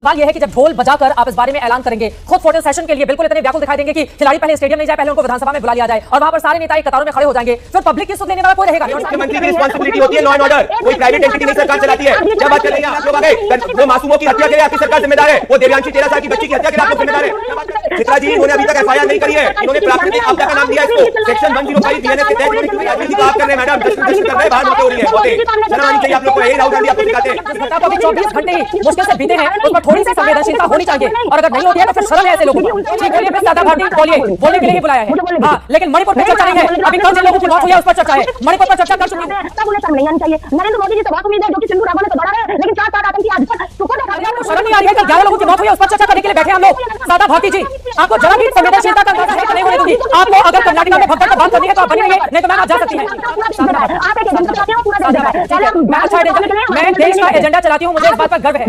सवाल यह है कि जब ढोल बजाकर आप इस बारे में ऐलान करेंगे, खुद फोटो सेशन के लिए बिल्कुल इतने व्याकुल दिखाई देंगे कि खिलाड़ी पहले स्टेडियम नहीं जाए, पहले उनको विधानसभा में बुला लिया जाए और वहां पर सारे नेता एक कतारों में खड़े हो जाएंगे, फिर पब्लिक की सुध लेने वाला कोई रहेगा नहीं। मुख्यमंत्री की रिस्पांसिबिलिटी होती है लॉ एंड ऑर्डर, कोई प्राइवेट एंटिटी नहीं सरकार चलाती है। जब बात कर रही है आप लोग आ गए, वो मासूमों की हत्या के लिए आपकी सरकार जिम्मेदार है, वो देवयांशी 13 साल की बच्ची की हत्या के लिए आप लोग जिम्मेदार है। चित्रा जी इन्होंने अभी तक एफआईआर नहीं करी है, इन्होंने प्राकृतिक आपदा का नाम दिया इसको, सेक्शन 105 बीएनएस के तहत राजनीति का आप कर रहे हैं मैडम, जस्टिस कर रहे हैं, बाहर होते हो रही है होते शर्म आनी चाहिए आप लोग को। यही राहुल गांधी आपको दिखाते हैं। जिस घटना को भी 24 घंटे ही मुश्किल से बीते हैं उस पर थोड़ी सी संवेदनशीलता होनी चाहिए और अगर नहीं होती है तो फिर शर्म है ऐसे लोगों को। ठीक है, फिर सादा भारती बोलिए, बोलने के लिए ही बुलाया है। हाँ, लेकिन मणिपुर पर चर्चा नहीं है, अभी कल जिन लोगों की मौत हुई है उस पर चर्चा है, मणिपुर पर चर्चा कर चुके हैं। तब उन्हें शर्म नहीं आनी चाहिए। नरेंद्र मोदी जी से बहुत उम्मीद है जो कि सिंधु राघवन ने तो बढ़ा है, लेकिन 4 आतंकी आज तक शर्म नहीं आ रही है कि 11 लोगों की मौत हुई है उस पर चर्चा करने के लिए बैठे हम लोग। सादा भारती जी, आपको जरा भी संवेदनशीलता का अंदाजा है कि नहीं होने दूंगी। आपको अगर कर्नाटक में भगदड़ बात करनी है तो आप बनी रहिए, नहीं तो मैम आप जा सकती हैं। मैं देश का एजेंडा चलाती हूँ, मुझे इस बात पर गर्व है।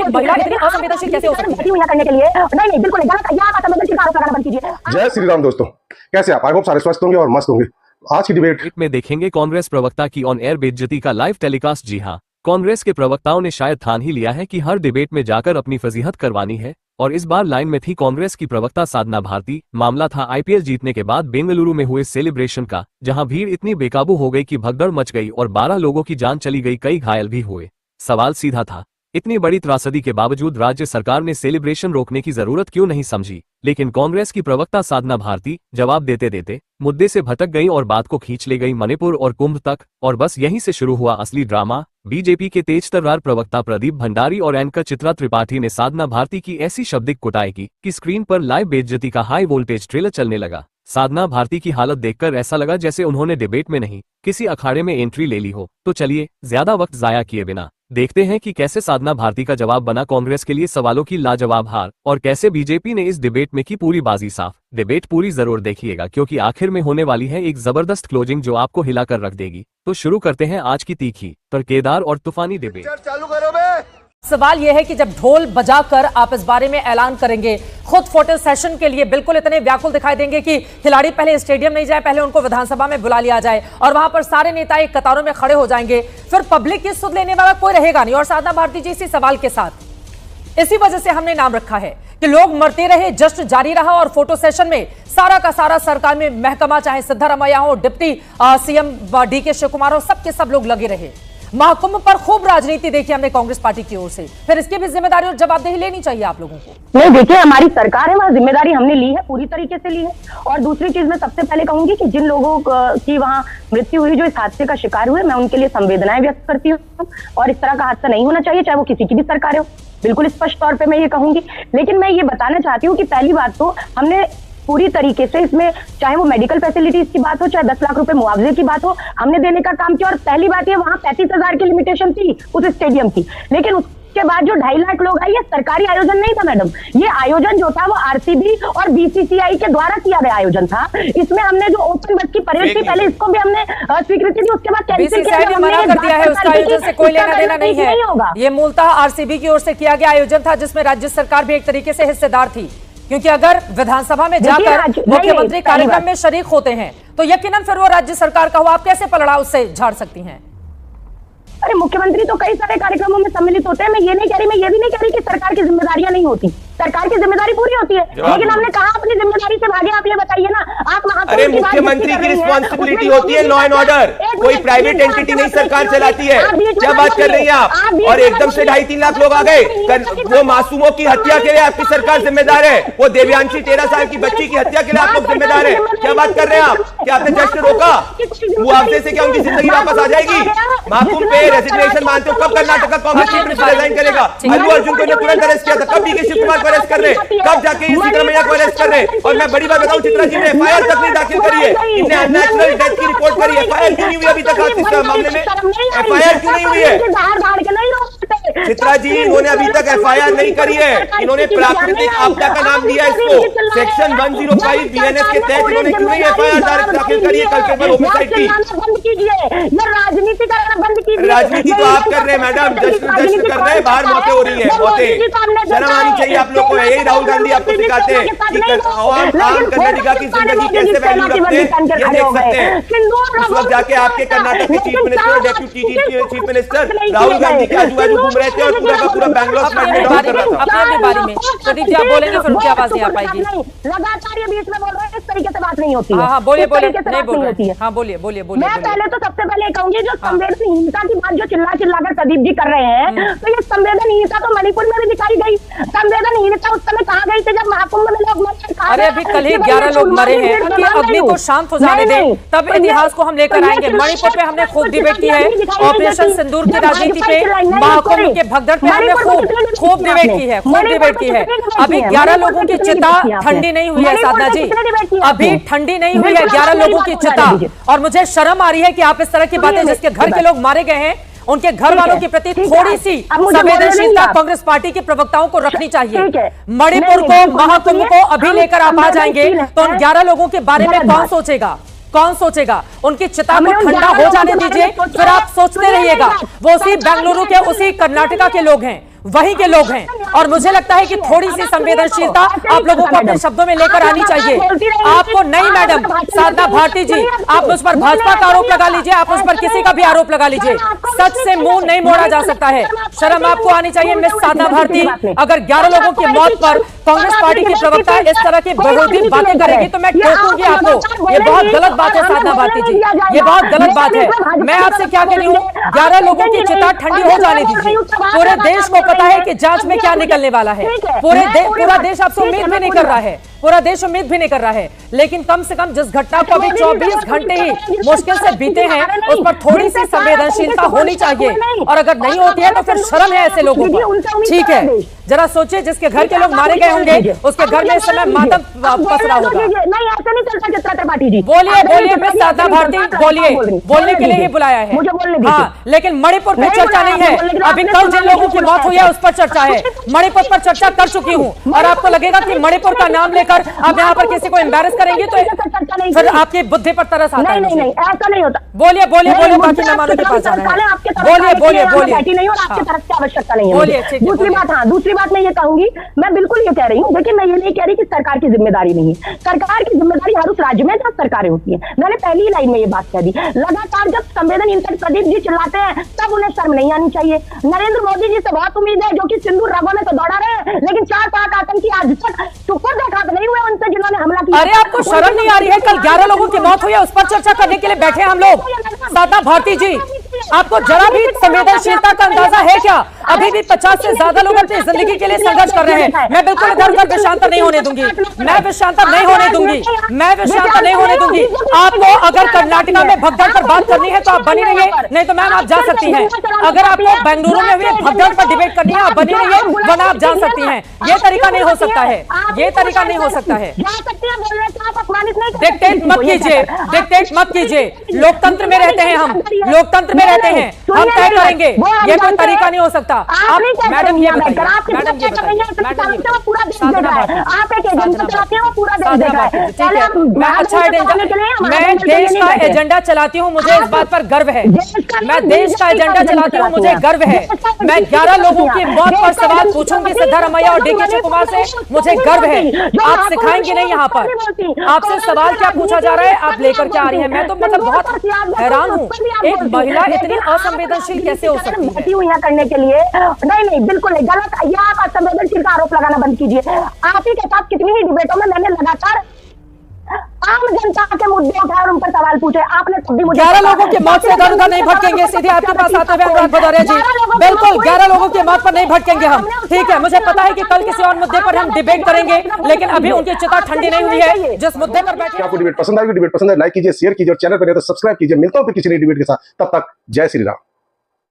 एक महिला इतनी असंवेदनशील कैसे हो सकती है करने के लिए? नहीं बिल्कुल गलत, यह असंवेदनशील का आरोप लगाना बंद कीजिए। जय श्री राम दोस्तों, कैसे आप? आई होप सारे स्वस्थ होंगे और मस्त होंगे। आज की डिबेट में देखेंगे कांग्रेस प्रवक्ता की ऑन एयर बेइज्जती का लाइव टेलीकास्ट। जी हां, कांग्रेस के प्रवक्ताओं ने शायद ठान ही लिया है कि हर डिबेट में जाकर अपनी फजीहत करवानी है और इस बार लाइन में थी कांग्रेस की प्रवक्ता साधना भारती। मामला था आईपीएल जीतने के बाद बेंगलुरु में हुए सेलिब्रेशन का, जहां भीड़ इतनी बेकाबू हो गई कि भगदड़ मच गई और 12 लोगों की जान चली गई, कई घायल भी हुए। सवाल सीधा था, इतनी बड़ी त्रासदी के बावजूद राज्य सरकार ने सेलिब्रेशन रोकने की जरूरत क्यों नहीं समझी? लेकिन कांग्रेस की प्रवक्ता साधना भारती जवाब देते देते मुद्दे से भटक गई और बात को खींच ले गई मणिपुर और कुंभ तक, और बस यहीं से शुरू हुआ असली ड्रामा। बीजेपी के तेज तर्रार प्रवक्ता प्रदीप भंडारी और एंकर चित्रा त्रिपाठी ने साधना भारती की ऐसी शब्दिक कुटाई की कि स्क्रीन पर लाइव बेइज्जती का हाई वोल्टेज ट्रेलर चलने लगा। साधना भारती की हालत देखकर ऐसा लगा जैसे उन्होंने डिबेट में नहीं किसी अखाड़े में एंट्री ले ली हो। तो चलिए ज्यादा वक्त जाया किए बिना देखते हैं कि कैसे साधना भारती का जवाब बना कांग्रेस के लिए सवालों की लाजवाब हार, और कैसे बीजेपी ने इस डिबेट में की पूरी बाजी साफ। डिबेट पूरी जरूर देखिएगा क्योंकि आखिर में होने वाली है एक जबरदस्त क्लोजिंग जो आपको हिलाकर रख देगी। तो शुरू करते हैं आज की तीखी, तड़केदार और तूफानी डिबेट। चालू करो बे। सवाल यह है कि जब ढोल बजाकर आप इस बारे में ऐलान करेंगे, खुद फोटो सेशन के लिए बिल्कुल इतने व्याकुल दिखाई देंगे कि खिलाड़ी पहले स्टेडियम नहीं जाए, पहले उनको विधानसभा में बुला लिया जाए और वहां पर सारे नेता एक कतारों में खड़े हो जाएंगे, फिर पब्लिक की सुध लेने वाला कोई रहेगा नहीं। और साधना भारती जी इसी सवाल के साथ, इसी वजह से हमने नाम रखा है कि लोग मरते रहे, जश्न जारी रहा और फोटो सेशन में सारा का सारा सरकार में महकमा, चाहे सिद्धारमैया हो, deputy CM DK Shivakumar हो, सबके सब लोग लगे रहे। महाकुंभ पर खूब राजनीति देखी हमने कांग्रेस पार्टी की ओर से, फिर इसकी भी जिम्मेदारी और जवाबदेही लेनी चाहिए आप लोगों को। नहीं देखिए, हमारी सरकार है, वहाँ जिम्मेदारी हमने ली है, पूरी तरीके से ली है। और दूसरी चीज मैं सबसे पहले कहूंगी कि जिन लोगों की वहाँ मृत्यु हुई, जो इस हादसे का शिकार हुए, मैं उनके लिए संवेदनाएं व्यक्त करती हूँ और इस तरह का हादसा नहीं होना चाहिए, चाहे वो किसी की भी सरकार हो, बिल्कुल स्पष्ट तौर पर मैं ये कहूंगी। लेकिन मैं ये बताना चाहती हूँ कि पहली बात तो हमने पूरी तरीके से इसमें, चाहे वो मेडिकल फैसिलिटीज की बात हो, चाहे 10 लाख रुपए मुआवजे की बात हो, हमने देने का काम किया। और पहली बात ये, वहां 35,000 की लिमिटेशन थी उस स्टेडियम की, लेकिन उसके बाद जो 2.5 लाख लोग आए, ये सरकारी आयोजन नहीं था मैडम। ये आयोजन जो था वो आरसीबी और बीसीसीआई के द्वारा किया गया आयोजन था। इसमें हमने जो ओपन बस की परेड थी, पहले इसको भी हमने स्वीकृति दी, उसके बाद कैंसिल किया, मना कर दिया है, उसका आयोजन से कोई लेना देना नहीं है। ये मूलतः आरसीबी की ओर से किया गया आयोजन था जिसमें राज्य सरकार भी एक तरीके से हिस्सेदार थी, क्योंकि अगर विधानसभा में जाकर मुख्यमंत्री कार्यक्रम में शरीक होते हैं तो यकीनन फिर वो राज्य सरकार का हो, आप कैसे पलड़ा उससे झाड़ सकती हैं? अरे मुख्यमंत्री तो कई सारे कार्यक्रमों में सम्मिलित होते हैं। मैं ये नहीं कह रही, मैं ये भी नहीं कह रही कि सरकार की जिम्मेदारियां नहीं होती, सरकार की जिम्मेदारी पूरी होती है, लेकिन हमने कहा अपनी जिम्मेदारी से भागे। आप ये बताइए ना, आप अरे मुख्यमंत्री की रिस्पांसिबिलिटी होती है लॉ एंड ऑर्डर, कोई प्राइवेट एंटिटी नहीं सरकार चलाती है। क्या बात कर रही हैं आप? और एकदम से 2.5-3 लाख लोग आ गए, वो मासूमों की हत्या के लिए आपकी सरकार जिम्मेदार है, वो देवयांशी 13 साल की बच्ची की हत्या के लिए आप लोग जिम्मेदार है। क्या बात कर रहे हैं आप? क्या आपने जश्न रोका? मुआवजे से क्या उनकी जिंदगी वापस आ जाएगी? महाकुंभ पे रेजिग्नेशन मानते हो? कब कर्नाटक का कांग्रेस चीफ मिनिस्टर रिजाइन करेगा? अल्लू अर्जुन को तुरंत अरेस्ट किया था, कब डीके शिव कुमार को अरेस्ट कर रहे, कब जाके सिद्धरामैया को अरेस्ट कर रहे? और मैं बड़ी बात बताऊं, चित्रा जी ने एफआईआर तक नहीं दाखिल करी है, इनने अननेचुरल डेथ की रिपोर्ट करी है। एफआईआर क्यों नहीं हुई अभी तक इस मामले में? एफआईआर क्यों नहीं हुई है? चित्रा जी, इन्होंने अभी तक एफआईआर नहीं करी है, इन्होंने प्राकृतिक आपदा का नाम दिया इसको, सेक्शन 105 बीएनएस के तहत इन्होंने क्यों नहीं एफआईआर दाखिल करी है कल्पेबल होमिसाइड की? राजनीति तो आप कर रहे हैं मैडम, जश्न कर रहे हैं, बाहर मौतें हो रही है, मौतें। शर्म आनी चाहिए आप लोग को। यही राहुल गांधी आपको सिखाते हैं कि आम कर्नाटका की जिंदगी कैसे वैल्यू रखते हैं, ये देख सकते हैं। उस वक्त जाके आपके कर्नाटक के चीफ मिनिस्टर और deputy chief minister Rahul Gandhi के आजू बाजू घूम रहे थे और पूरा का पूरा बैंगलोर फ्लड में डाउन कर रहा था। अपनी बारी में प्रदीप जी आप बोलेंगे, फिर उनकी आवाज नहीं आ पाएगी। लगातार ये बीच में बोल रहे हैं, इस तरीके से बात नहीं होती है। हाँ बोलिए बोलिए, नहीं बोल होती रहे है। हाँ बोलिए बोलिए बोलिए। मैं पहले तो सबसे पहले कहूंगी जो संवेदनहीनता की बात जो चिल्ला कर प्रदीप जी कर रहे हैं, तो ये संवेदनहीनता तो मणिपुर में भी दिखाई गई। संवेदनहीनता उस समय कहाँ गई थी जब महाकुंभ में लोग मरे। अरे अभी कल ही 11 लोग मरे हैं कि अग्नि को शांत हो जाने दें, तब इतिहास को हम लेकर आएंगे। मणिपुर पे हमने खूब डिबेट की है, ऑपरेशन सिंदूर की राजनीति पे, महाकुंभ के भगदड़ पे हमने खूब डिबेट की है, खूब डिबेट की है। अभी 11 लोगों की चिता ठंडी नहीं हुई है साधना जी, अभी ठंडी नहीं हुई है 11 लोगों की चिता। और मुझे शर्म आ रही है कि आप इस तरह की बातें, जिसके घर के लोग मारे गए हैं उनके घर वालों के प्रति थोड़ी सी संवेदनशीलता कांग्रेस पार्टी के प्रवक्ताओं को रखनी चाहिए। मणिपुर को, महाकुंभ को अभी लेकर आप आ जाएंगे तो उन 11 लोगों के बारे में कौन सोचेगा, कौन सोचेगा? उनकी चिता को ठंडा हो जाने दीजिए, फिर आप सोचते रहिएगा। वो उसी बेंगलुरु के, उसी कर्नाटका के लोग हैं, वहीं के लोग हैं। और मुझे लगता है कि थोड़ी सी संवेदनशीलता आप लोगों को अपने शब्दों में लेकर आनी चाहिए। आपको नहीं मैडम साधना भारती जी, आप मुझ पर भाजपा का आरोप लगा लीजिए, आप उस पर किसी का भी आरोप लगा लीजिए, सच से मुंह नहीं मोड़ा जा सकता है। शर्म आपको आनी चाहिए मिस साधना भारती। अगर 11 लोगों की मौत पर कांग्रेस पार्टी की प्रवक्ता इस तरह की बेहूदी बातें करेगी तो मैं टोकूंगी आपको। ये बहुत गलत बात है साधना भारती जी, ये बहुत गलत बात है। मैं आपसे क्या कह रही हूँ, 11 लोगों की चिता ठंडी हो जाने दीजिए। पूरे देश को पता है कि जांच में क्या निकलने वाला है, पूरा देश आपसे उम्मीद भी नहीं कर रहा है, पूरा देश उम्मीद भी नहीं कर रहा है। लेकिन कम से कम जिस घटना को अभी 24 घंटे ही मुश्किल से बीते हैं उस पर थोड़ी सी संवेदनशीलता होनी चाहिए। और अगर नहीं होती है तो फिर शर्म है ऐसे लोगों पर। ठीक है, जरा सोचिए जिसके घर के लोग मारे गए होंगे उसके घर में इस समय मातम पसरा होगा। नहीं ऐसे नहीं चलता चित्रा त्रिपाठी जी। बोलिए बोलिए मिस साधना भारती, बोलिए, बोलने के लिए ही बुलाया है। हाँ, लेकिन मणिपुर पे चर्चा नहीं है। अभी कल जिन लोगों की मौत हुई है उस पर चर्चा है, मणिपुर पर चर्चा कर चुकी हूँ। और आपको लगेगा कि मणिपुर का नाम लेकर आप यहाँ पर किसी को एम्बैरेस करेंगे तो फिर आपकी बुद्धि पर तरस आता है। नहीं नहीं ऐसा नहीं होता। बोलिए बोलिए बोलिए, बाकी मेहमानों के पास जाना है। बोलिए बोलिए बोलिए। आपकी तरफ की आवश्यकता नहीं है। दूसरी बात, हाँ दूसरी बात मैं ये कहूंगी, मैं बिल्कुल ये कह रही हूँ, देखिए मैं ये नहीं कह रही कि सरकार की जिम्मेदारी नहीं है। सरकार की जिम्मेदारी हर उस राज्य में जहाँ सरकारें होती है। मैंने पहली लाइन में ये बात कह दी। लगातार जब संवेदनहीनता प्रदीप जी चिल्लाते हैं तब उन्हें शर्म नहीं आनी चाहिए। नरेंद्र मोदी जी से बहुत उम्मीद है, जो कि सिंदूर रगों में तो दौड़ा रहे, लेकिन 4-5 आतंकी आज तक टुकड़ देखा नहीं हुए उनसे जिन्होंने हमला किया। अरे आपको शर्म नहीं आ रही है? कल 11 लोगों की मौत हुई है, उस पर चर्चा करने के लिए बैठे हम लोग। साधना भारती जी, आपको जरा भी संवेदनशीलता का अंदाजा है क्या? अभी भी 50 से ज्यादा लोग अपनी जिंदगी के लिए संघर्ष कर रहे हैं। मैं बिल्कुल इधर उधर विषांतर नहीं होने दूंगी, मैं विषांतर नहीं होने दूंगी, मैं विषांतर नहीं होने दूंगी। आपको अगर कर्नाटका में भगदड़ पर बात करनी है तो आप बनी रहिए, नहीं तो मैम आप जा सकती हैं। अगर आपको बेंगलुरु में हुए भगदड़ पर डिबेट करनी है आप बनी रहिए, वरना आप जा सकती हैं। ये तरीका नहीं हो सकता है, ये तरीका नहीं हो सकता है। डिक्टेट मत कीजिए, डिक्टेट मत कीजिए। लोकतंत्र में रहते हैं हम, लोकतंत्र में रहते हैं, हम तय करेंगे। ये कोई तरीका नहीं हो सकता। आप मैडम ये बताइए, मैडम ये बताइए, पूरा देश देख रहा है, आप एक एजेंडा चलाते हैं, पूरा देश देख रहा है। ठीक है, मैं अच्छा एजेंडा, मैं देश का एजेंडा चलाती हूँ, मुझे इस बात पर गर्व है। मैं देश का एजेंडा चलाती हूँ, मुझे गर्व है। मैं 11 लोगों की मौत पर सवाल पूछूंगी सिद्धारमैया और डीके शिव कुमार से, मुझे गर्व है। आप सिखाएंगे नहीं यहाँ पर, आपसे सवाल क्या पूछा जा रहा है, आप लेकर क्या आ रही है। मैं तो मतलब बहुत हैरान हूँ, एक महिला इतनी असंवेदनशील कैसे हो सकती है करने के लिए। नहीं बिल्कुल नहीं, गलत। ये आप असंवेदनशील का आरोप लगाना बंद कीजिए। आप ही के साथ कितनी ही डिबेटों में मैंने लगातार आम जनता के मुद्दे उठाए और उन पर सवाल पूछे। आपने तब भी मुझे 11 लोगों की मौत से इधर उधर नहीं भटकेंगे, सीधे आपके पास आते हुए अनुराग भदौरिया जी। बिल्कुल 11 लोगों की मौत पर नहीं भटकेंगे हम। ठीक है, मुझे पता है कि कल किसी और मुद्दे पर हम डिबेट करेंगे, लेकिन अभी उनकी चिता ठंडी नहीं हुई है जिस मुद्दे पर बैठे। आपको डिबेट पसंद आएगी, डिबेट पसंद है लाइक कीजिए, शेयर कीजिए और चैनल पर नहीं तो सब्सक्राइब कीजिए। मिलता हूं फिर किसी नई डिबेट के साथ, तब तक जय श्री राम।